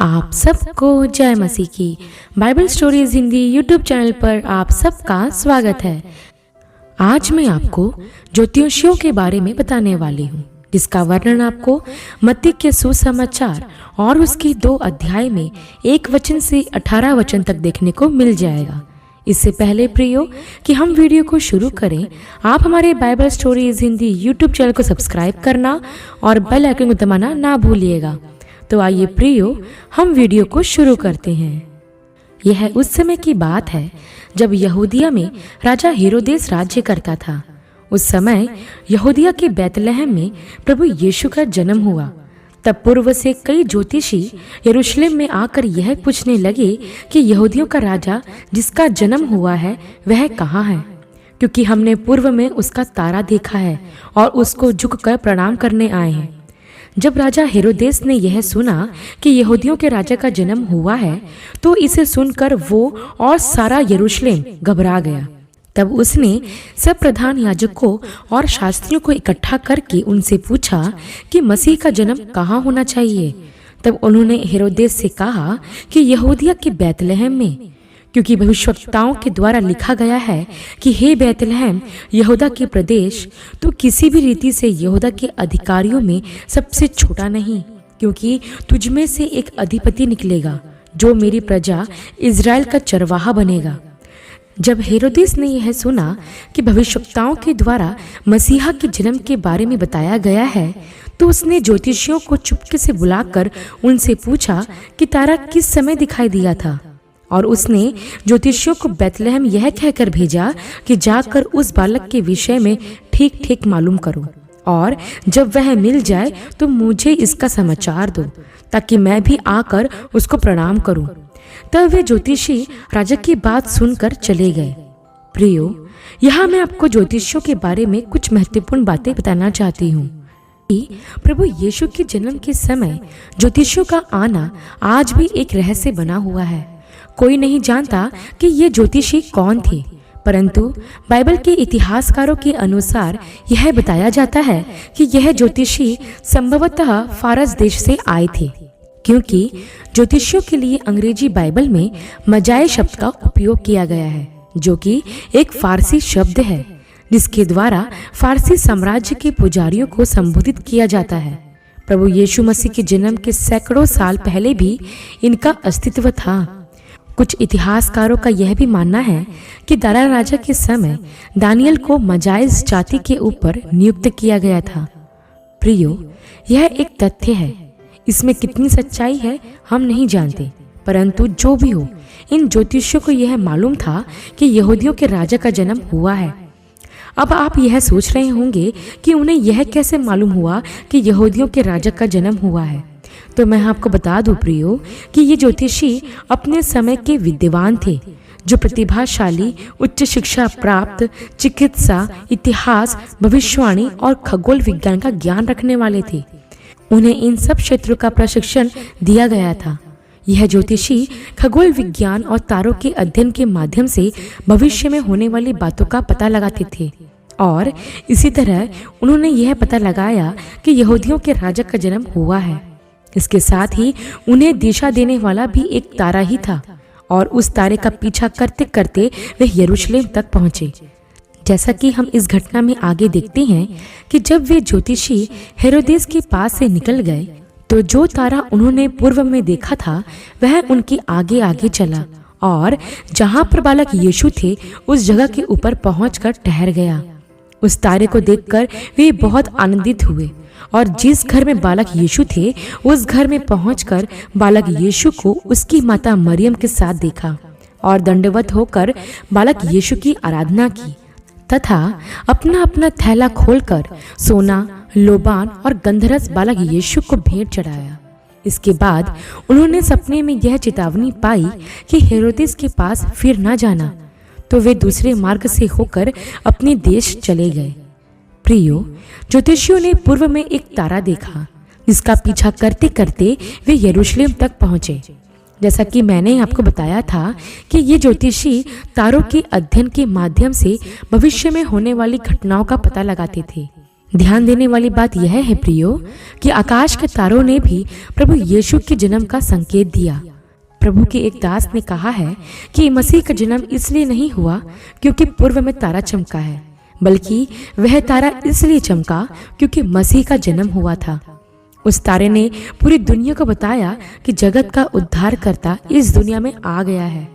आप सबको जय मसीह की Bible stories Hindi YouTube channel पर आप सबका स्वागत है। आज मैं आपको ज्योतिषियों के बारे में बताने वाली हूँ, जिसका वर्णन आपको मत्ती के सुसमाचार और उसकी 2 अध्याय में 1 वचन से 18 वचन तक देखने को मिल जाएगा। इससे पहले प्रियो कि हम वीडियो को शुरू करें, आप हमारे Bible stories Hindi YouTube channel को सब्सक्राइब करना और बेल आइकन को दबाना ना भूलिएगा। तो आइए प्रियो, हम वीडियो को शुरू करते हैं। यह उस समय की बात है जब यहूदिया में राजा हेरोदेस राज्य करता था। उस समय यहूदिया के बैतलहम में प्रभु यीशु का जन्म हुआ। तब पूर्व से कई ज्योतिषी यरूशलेम में आकर यह पूछने लगे कि यहूदियों का राजा जिसका जन्म हुआ है वह कहाँ है, क्योंकि हमने पूर्व में उसका तारा देखा है और उसको झुककर प्रणाम करने आए हैं। जब राजा हेरोदेस ने यह सुना कि यहूदियों के राजा का जन्म हुआ है, तो इसे सुनकर वो और सारा यरूशलेम घबरा गया। तब उसने सब प्रधान याजकों और शास्त्रियों को इकट्ठा करके उनसे पूछा कि मसीह का जन्म कहाँ होना चाहिए। तब उन्होंने हेरोदेस से कहा कि यहूदिया के बैतलहम में, क्योंकि भविष्यवक्ताओं के द्वारा लिखा गया है कि हे बैतलहम यहूदा के प्रदेश, तो किसी भी रीति से यहूदा के अधिकारियों में सबसे छोटा नहीं, क्योंकि तुझ में से एक अधिपति निकलेगा जो मेरी प्रजा इज़राइल का चरवाहा बनेगा। जब हेरोदेस ने यह सुना कि भविष्यवक्ताओं के द्वारा मसीहा के जन्म के बारे में बताया गया है, तो उसने ज्योतिषियों को चुपके से बुलाकर उनसे पूछा कि तारा किस समय दिखाई दिया था। और उसने ज्योतिषियों को बैतलहम यह कहकर भेजा कि जाकर उस बालक के विषय में ठीक ठीक मालूम करो, और जब वह मिल जाए तो मुझे इसका समाचार दो, ताकि मैं भी आकर उसको प्रणाम करूं। तब वे ज्योतिषी राजा की बात सुनकर चले गए। प्रियो, यहाँ मैं आपको ज्योतिषियों के बारे में कुछ महत्वपूर्ण बातें बताना चाहती हूँ। प्रभु यीशु के जन्म के समय ज्योतिषियों का आना आज भी एक रहस्य बना हुआ है। कोई नहीं जानता कि ये ज्योतिषी कौन थे, परंतु बाइबल के इतिहासकारों के अनुसार यह बताया जाता है कि यह ज्योतिषी संभवतः फारस देश से आए थे, क्योंकि ज्योतिषियों के लिए अंग्रेजी बाइबल में मजाए शब्द का उपयोग किया गया है, जो कि एक फारसी शब्द है जिसके द्वारा फारसी साम्राज्य के पुजारियों को संबोधित किया जाता है। प्रभु यीशु मसीह के जन्म के सैकड़ों साल पहले भी इनका अस्तित्व था। कुछ इतिहासकारों का यह भी मानना है कि दारा राजा के समय दानियल को मजाइज जाति के ऊपर नियुक्त किया गया था। प्रियो, यह एक तथ्य है, इसमें कितनी सच्चाई है हम नहीं जानते, परंतु जो भी हो, इन ज्योतिषियों को यह मालूम था कि यहूदियों के राजा का जन्म हुआ है। अब आप यह सोच रहे होंगे कि उन्हें यह कैसे मालूम हुआ कि यहूदियों के राजा का जन्म हुआ है। तो मैं आपको बता दूं प्रियो कि ये ज्योतिषी अपने समय के विद्वान थे, जो प्रतिभाशाली, उच्च शिक्षा प्राप्त, चिकित्सा, इतिहास, भविष्यवाणी और खगोल विज्ञान का ज्ञान रखने वाले थे। उन्हें इन सब क्षेत्रों का प्रशिक्षण दिया गया था। यह ज्योतिषी खगोल विज्ञान और तारों के अध्ययन के माध्यम से भविष्य में होने वाली बातों का पता लगाते थे, और इसी तरह उन्होंने यह पता लगाया कि यहूदियों के राजा का जन्म हुआ है। इसके साथ ही उन्हें दिशा देने वाला भी एक तारा ही था, और उस तारे का पीछा करते करते वे यरूशलेम तक पहुंचे। जैसा कि हम इस घटना में आगे देखते हैं कि जब वे ज्योतिषी हेरोदेस के पास से निकल गए, तो जो तारा उन्होंने पूर्व में देखा था वह उनके आगे आगे चला, और जहां पर बालक यीशु थे उस जगह के ऊपर पहुंचकर ठहर गया। उस तारे को देखकर वे बहुत आनंदित हुए, और जिस घर में बालक यीशु थे उस घर में पहुंचकर बालक यीशु को उसकी माता मरियम के साथ देखा, और दंडवत होकर बालक यीशु की आराधना की, तथा अपना अपना थैला खोलकर सोना, लोबान और गंधरस बालक यीशु को भेंट चढ़ाया। इसके बाद उन्होंने सपने में यह चेतावनी पाई कि हेरोदेस के पास फिर न जाना, तो वे दूसरे मार्ग से होकर अपने देश चले गए। प्रियो, ज्योतिषियों ने पूर्व में एक तारा देखा, जिसका पीछा करते करते वे यरूशलेम तक पहुंचे। जैसा कि मैंने आपको बताया था कि ये ज्योतिषी तारों के अध्ययन के माध्यम से भविष्य में होने वाली घटनाओं का पता लगाते थे। ध्यान देने वाली बात यह है प्रियो कि आकाश के तारों ने भी प्रभु यीशु के जन्म का संकेत दिया। प्रभु के एक दास ने कहा है कि मसीह का जन्म इसलिए नहीं हुआ क्योंकि पूर्व में तारा चमका है, बल्कि वह तारा इसलिए चमका क्योंकि मसीह का जन्म हुआ था। उस तारे ने पूरी दुनिया को बताया कि जगत का उद्धारकर्ता इस दुनिया में आ गया है,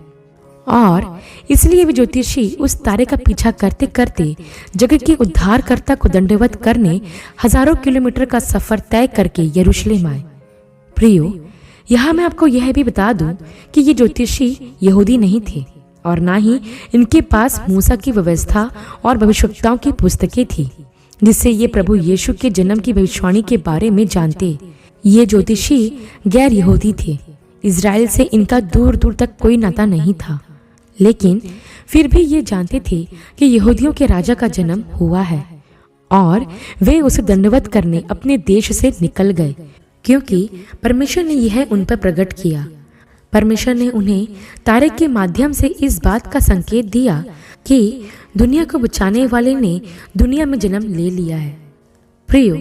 और इसलिए वे ज्योतिषी उस तारे का पीछा करते करते जगत के उद्धारकर्ता को दंडवत करने हजारों किलोमीटर का सफर तय करके यरूशलेम आए। प्रियो, यहाँ मैं आपको यह भी बता दूं कि ये ज्योतिषी यहूदी नहीं थे और ना ही इनके पास मूसा की व्यवस्था और भविष्यवक्ताओं की पुस्तकें थी जिससे ये प्रभु यीशु के जन्म की भविष्यवाणी के बारे में जानते। ये ज्योतिषी गैर यहूदी थे। इजराइल से इनका दूर दूर तक कोई नाता नहीं था, लेकिन फिर भी ये जानते थे कि यहूदियों के राजा का जन्म हुआ है और वे उसे दंडवत करने अपने देश से निकल गए क्योंकि परमेश्वर ने यह उन पर प्रकट किया। परमेश्वर ने उन्हें तारे के माध्यम से इस बात का संकेत दिया कि दुनिया को बचाने वाले ने दुनिया में जन्म ले लिया है। प्रियो,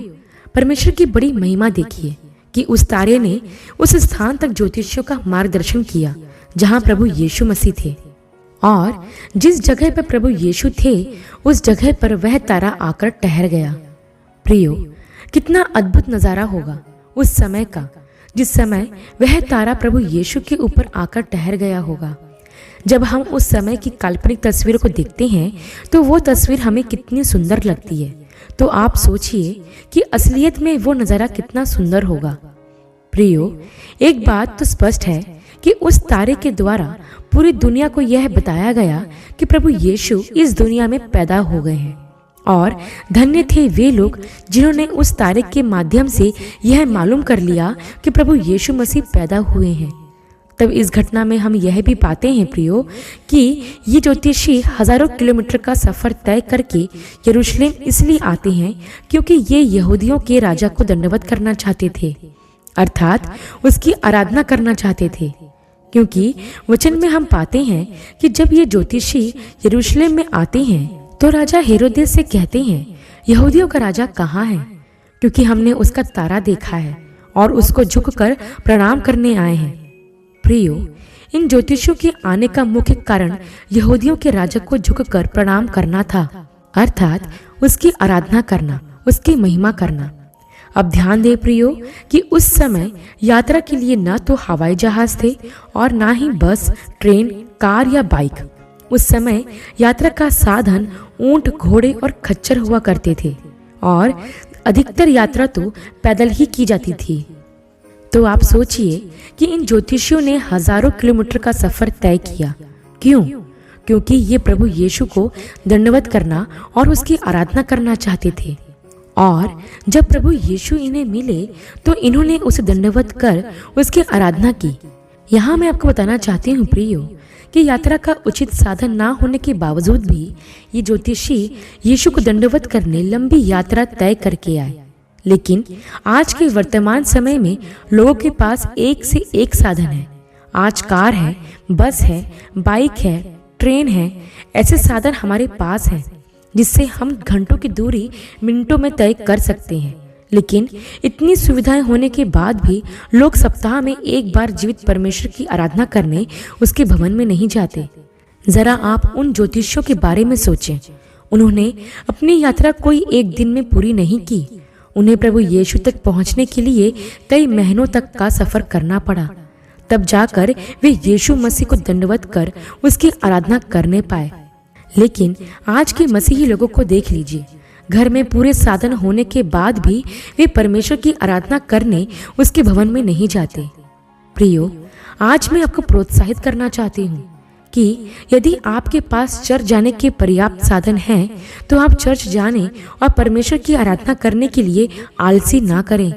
परमेश्वर की बड़ी महिमा देखिए कि उस तारे ने उस स्थान तक ज्योतिषियों का मार्गदर्शन किया जहां प्रभु यीशु मसीह थे, और जिस जगह पर प्रभु यीशु थे उस जगह पर वह तारा आकर ठहर गया। प्रियो, कितना अद्भुत नजारा होगा उस समय का जिस समय वह तारा प्रभु यीशु के ऊपर आकर ठहर गया होगा। जब हम उस समय की काल्पनिक तस्वीर को देखते हैं तो वो तस्वीर हमें कितनी सुंदर लगती है, तो आप सोचिए कि असलियत में वो नज़ारा कितना सुंदर होगा। प्रियो, एक बात तो स्पष्ट है कि उस तारे के द्वारा पूरी दुनिया को यह बताया गया कि प्रभु यीशु इस दुनिया में पैदा हो गए हैं, और धन्य थे वे लोग जिन्होंने उस तारे के माध्यम से यह मालूम कर लिया कि प्रभु यीशु मसीह पैदा हुए हैं। तब इस घटना में हम यह भी पाते हैं प्रियो कि ये ज्योतिषी हजारों किलोमीटर का सफर तय करके यरूशलेम इसलिए आते हैं क्योंकि ये यहूदियों के राजा को दंडवत करना चाहते थे, अर्थात उसकी आराधना करना चाहते थे। क्योंकि वचन में हम पाते हैं कि जब ये ज्योतिषी यरूशलेम में आते हैं तो राजा हेरोदेस से कहते हैं, यहूदियों का राजा कहाँ है? क्योंकि हमने उसका तारा देखा है और उसको झुककर प्रणाम करने आए हैं। प्रियो, इन ज्योतिषियों के आने का मुख्य कारण यहूदियों के राजा को झुककर प्रणाम करना था, अर्थात उसकी आराधना करना, उसकी महिमा करना। अब ध्यान दे प्रियो कि उस समय यात्रा के लिए न तो हवाई जहाज थे और ना ही बस, ट्रेन, कार या बाइक। उस समय यात्रा का साधन ऊंट, घोड़े और खच्चर हुआ करते थे, और अधिकतर यात्रा तो पैदल ही की जाती थी। तो आप सोचिए कि इन ज्योतिषियों ने हजारों किलोमीटर का सफर तय किया। क्यों? क्योंकि ये प्रभु यीशु को दंडवत करना और उसकी आराधना करना चाहते थे, और जब प्रभु यीशु इन्हें मिले तो इन्होंने उसे दंडवत कर उसकी आराधना की। यहाँ मैं आपको बताना चाहती हूँ प्रियो कि यात्रा का उचित साधन ना होने के बावजूद भी ये ज्योतिषी यीशु को दंडवत करने लंबी यात्रा तय करके आए। लेकिन आज के वर्तमान समय में लोगों के पास एक से एक साधन है। आज कार है, बस है, बाइक है, ट्रेन है, ऐसे साधन हमारे पास हैं जिससे हम घंटों की दूरी मिनटों में तय कर सकते हैं। लेकिन इतनी सुविधाएं होने के बाद भी लोग सप्ताह में एक बार जीवित परमेश्वर की आराधना करने उसके भवन में नहीं जाते। जरा आप उन ज्योतिषियों के बारे में सोचें। उन्होंने अपनी यात्रा कोई एक दिन में पूरी नहीं की। उन्हें प्रभु यीशु तक पहुंचने के लिए कई महीनों तक का सफर करना पड़ा, तब जाकर वे यीशु मसीह को दंडवत कर उसकी आराधना करने पाए। लेकिन आज के मसीही लोगों को देख लीजिए, घर में पूरे साधन होने के बाद भी वे परमेश्वर की आराधना करने उसके भवन में नहीं जाते। प्रियो, आज मैं आपको प्रोत्साहित करना चाहती हूँ कि यदि आपके पास चर्च जाने के पर्याप्त साधन हैं तो आप चर्च जाने और परमेश्वर की आराधना करने के लिए आलसी ना करें,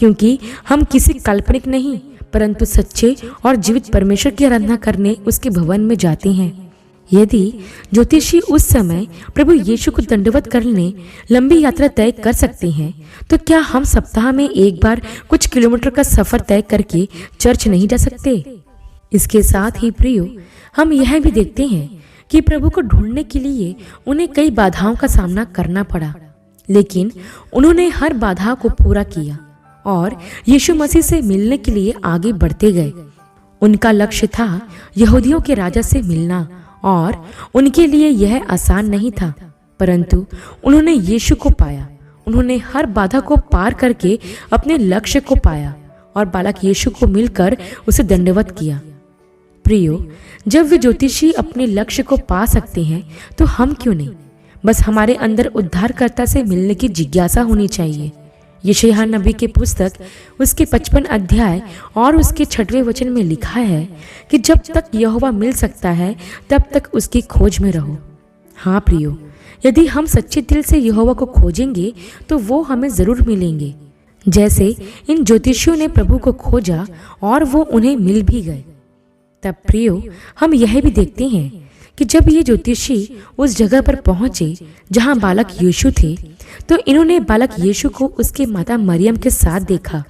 क्योंकि हम किसी काल्पनिक नहीं परंतु सच्चे और जीवित परमेश्वर की आराधना करने उसके भवन में जाते हैं। यदि ज्योतिषी उस समय प्रभु यीशु को दंडवत करने लंबी यात्रा तय कर सकते हैं तो क्या हम सप्ताह में एक बार कुछ किलोमीटर का सफर तय करके चर्च नहीं जा सकते? इसके साथ ही प्रियो, हम यह भी देखते हैं कि प्रभु को ढूंढने के लिए उन्हें कई बाधाओं का सामना करना पड़ा। लेकिन उन्होंने हर बाधा को पूरा किया और यीशु मसीह से मिलने के लिए आगे बढ़ते गए। उनका लक्ष्य था यहूदियों के राजा से मिलना और उनके लिए यह आसान नहीं था, परंतु उन्होंने यीशु को पाया। उन्होंने हर बाधा को पार करके अपने लक्ष्य को पाया और बालक यीशु को मिलकर उसे दंडवत किया। प्रियो, जब वे ज्योतिषी अपने लक्ष्य को पा सकते हैं तो हम क्यों नहीं? बस हमारे अंदर उद्धारकर्ता से मिलने की जिज्ञासा होनी चाहिए। यशायाह नबी की पुस्तक उसके 55 अध्याय और उसके 6वें वचन में लिखा है कि जब तक यहोवा मिल सकता है तब तक उसकी खोज में रहो। हाँ प्रियो, यदि हम सच्चे दिल से यहोवा को खोजेंगे तो वो हमें जरूर मिलेंगे, जैसे इन ज्योतिषियों ने प्रभु को खोजा और वो उन्हें मिल भी गए। तब प्रियो, हम यह भी देखते हैं कि जब ये ज्योतिषी उस जगह पर पहुंचे जहां बालक यीशु थे, तो इन्होंने बालक यीशु को उसके माता मरियम के साथ देखा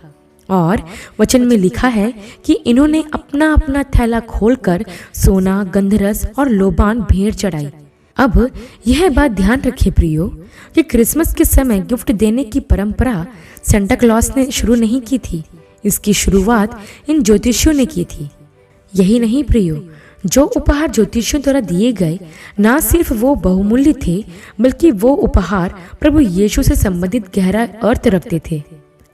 और वचन में लिखा है कि इन्होंने अपना अपना थैला खोलकर सोना, गंधरस और लोबान भेंट चढ़ाई। अब यह बात ध्यान रखिए प्रियो कि क्रिसमस के समय गिफ्ट देने की परंपरा सेंटा क्लॉस ने शुरू नहीं की थी। इसकी शुरुआत इन ज्योतिषियों ने की थी। यही नहीं प्रियो, जो उपहार ज्योतिषियों द्वारा दिए गए ना सिर्फ वो बहुमूल्य थे, बल्कि वो उपहार प्रभु यीशु से संबंधित गहरा अर्थ रखते थे।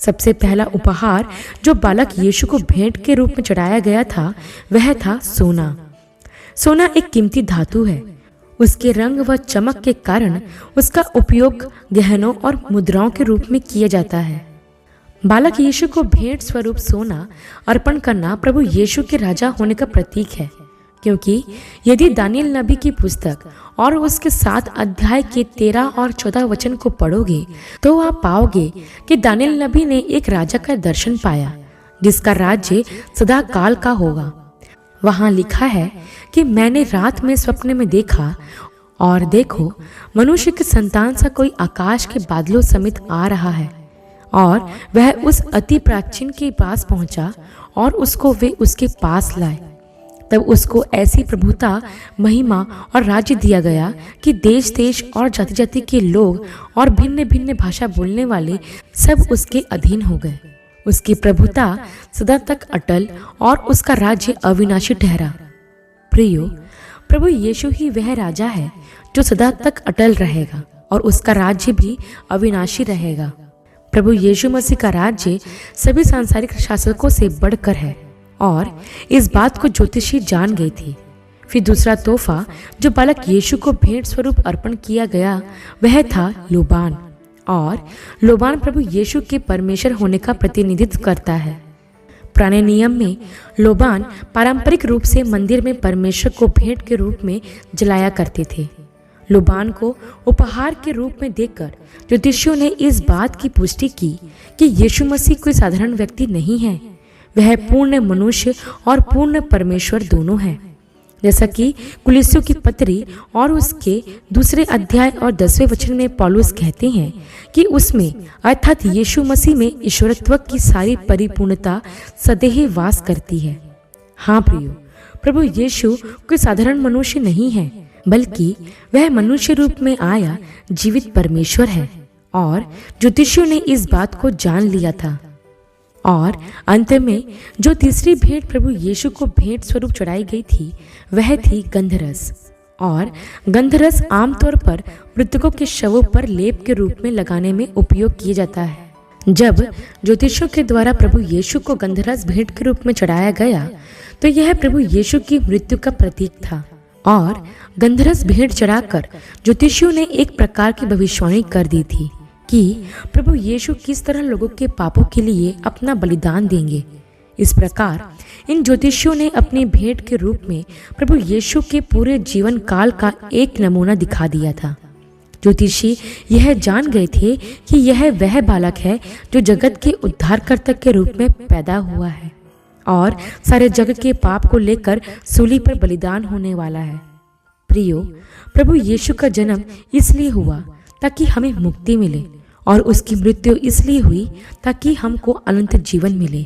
सबसे पहला उपहार जो बालक यीशु को भेंट के रूप में चढ़ाया गया था वह था सोना। सोना एक कीमती धातु है। उसके रंग व चमक के कारण उसका उपयोग गहनों और मुद्राओं के रूप में किया जाता है। बालक यीशु को भेंट स्वरूप सोना अर्पण करना प्रभु यीशु के राजा होने का प्रतीक है, क्योंकि यदि दानियल नबी की पुस्तक और उसके 7 अध्याय के 13 और 14 वचन को पढ़ोगे तो आप पाओगे कि दानियल नबी ने एक राजा का दर्शन पाया जिसका राज्य सदा काल का होगा। वहां लिखा है कि मैंने रात में स्वप्न में देखा और देखो, मनुष्य की संतान सा कोई आकाश के बादलों समेत आ रहा है और वह उस अति प्राचीन के पास पहुंचा और उसको वे उसके पास लाए। तब उसको ऐसी प्रभुता, महिमा और राज्य दिया गया कि देश देश और जाति जाति के लोग और भिन्न भिन्न भाषा बोलने वाले सब उसके अधीन हो गए। उसकी प्रभुता सदा तक अटल और उसका राज्य अविनाशी ठहरा। प्रियो, प्रभु यीशु ही वह राजा है जो सदा तक अटल रहेगा और उसका राज्य भी अविनाशी रहेगा। प्रभु यीशु मसीह का राज्य सभी सांसारिक शासकों से बढ़कर है और इस बात को ज्योतिषी जान गए थे। फिर दूसरा तोहफा जो बालक यीशु को भेंट स्वरूप अर्पण किया गया वह था लोबान, और लोबान प्रभु यीशु के परमेश्वर होने का प्रतिनिधित्व करता है। पुराने नियम में लोबान पारंपरिक रूप से मंदिर में परमेश्वर को भेंट के रूप में जलाया करते थे। लोबान को उपहार के रूप में देखकर ज्योतिषियों ने इस बात की पुष्टि की कि यीशु मसीह कोई साधारण व्यक्ति नहीं है, वह पूर्ण मनुष्य और पूर्ण परमेश्वर दोनों है। जैसा कि कुलिस्सियों की पत्री और उसके 2 अध्याय और 10वें वचन में पौलुस कहते हैं कि उसमें अर्थात यीशु मसीह में ईश्वरत्व की सारी परिपूर्णता सदैव वास करती है। हाँ प्रियो, प्रभु यीशु कोई साधारण मनुष्य नहीं है, बल्कि वह मनुष्य रूप में आया जीवित परमेश्वर है और ज्योतिषियों ने इस बात को जान लिया था। और अंत में जो तीसरी भेंट प्रभु यीशु को भेंट स्वरूप चढ़ाई गई थी वह थी गंधरस। और गंधरस आमतौर पर मृतकों के शवों पर लेप के रूप में लगाने में उपयोग किया जाता है। जब ज्योतिषियों के द्वारा प्रभु यीशु को गंधरस भेंट के रूप में चढ़ाया गया तो यह प्रभु यीशु की मृत्यु का प्रतीक था। और गंधरस भेंट चढ़ाकर ज्योतिषियों ने एक प्रकार की भविष्यवाणी कर दी थी कि प्रभु यीशु किस तरह लोगों के पापों के लिए अपना बलिदान देंगे। इस प्रकार इन ज्योतिषियों ने अपनी भेंट के रूप में प्रभु यीशु के पूरे जीवन काल का एक नमूना दिखा दिया था। ज्योतिषी यह जान गए थे कि यह वह बालक है जो जगत के उद्धारकर्ता के रूप में पैदा हुआ है और सारे जग के पाप को लेकर सूली पर बलिदान होने वाला है। प्रियो, प्रभु यीशु का जन्म इसलिए हुआ ताकि हमें मुक्ति मिले और उसकी मृत्यु इसलिए हुई ताकि हमको अनंत जीवन मिले।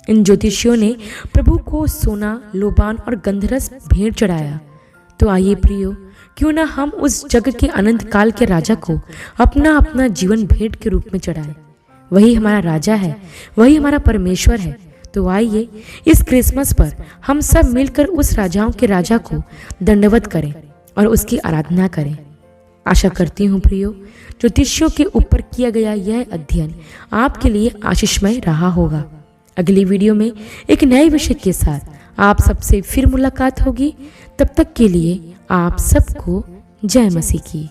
इन ज्योतिषियों ने प्रभु को सोना, लोबान और गंधरस भेंट चढ़ाया तो आइए प्रियो, क्यों ना हम उस जग के अनंत काल के राजा को अपना अपना जीवन भेंट के रूप में चढ़ाएं। वही हमारा राजा है, वही हमारा परमेश्वर है। तो आइए इस क्रिसमस पर हम सब मिलकर उस राजाओं के राजा को दंडवत करें और उसकी आराधना करें। आशा करती हूँ प्रियो, ज्योतिषियों के ऊपर किया गया यह अध्ययन आपके लिए आशीषमय रहा होगा। अगली वीडियो में एक नए विषय के साथ आप सबसे फिर मुलाकात होगी। तब तक के लिए आप सबको जय मसीह की।